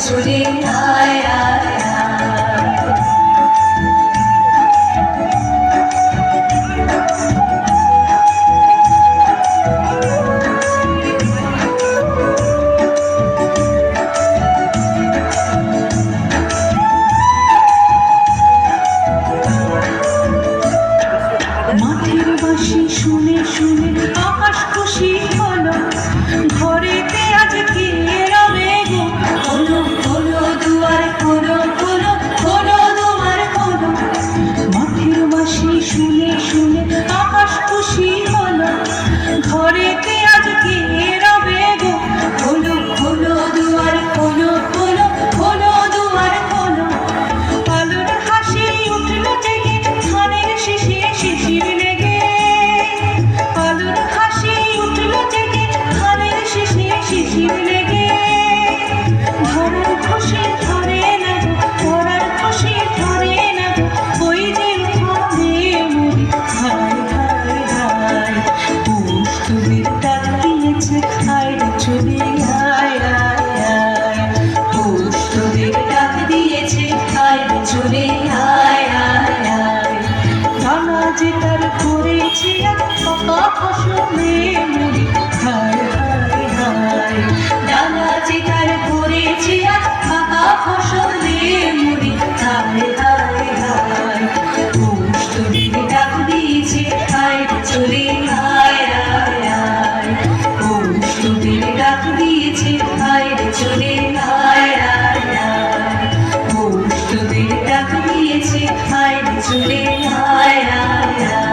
চলে আয় আয় মাঠের বাঁশি শুনে শুনে আকাশ খুশি হলো, ঘরেতে আজ কে রবে গো। খোলো খোলো দুয়ার খোলো খোলো খোলো দুয়ার খোলো। মাঠের বাঁশি শুনে শুনে আকাশ খুশি হলো, ঘরেতে আজ কে রবে গো। খোলো খোলো দুয়ার খোলো খোলো খোলো দুয়ার খোলো। আলোর হাসি উঠলো জেগে ধানের শীষে শিশির লেগে, আলোর হাসি উঠলো জেগে ধানের শীষে শিশির লেগে। ধরার খুশি ধরে না গো, ধরার খুশি ধরে না গো, ওই যে উঠানে মুড়ি হায় হায় হায়। পৌষ তোদের ডাক দিয়েছে আয় রে চলে আয় আয় আয়। পৌষ তোদের ডাক দিয়েছে আয় রে চলে আয় আয় আয়। ডানা যে তার করেছে এক পাকা ফসলে মুড়ি হায় হায় হায়। ডানা যে তার করেছে আজ ফাঁকা ফসলে মুড়ি হায় হায় হায়। পৌষ তোদের ডাক দিয়েছে আয় রে চলে আয় আয় আয়। পৌষ তোদের ডাক দিয়েছে আয় রে চলে আয় আয় আয়। পৌষ তোদের ডাক দিয়েছে আয় রে চলে আয় আয় আয়।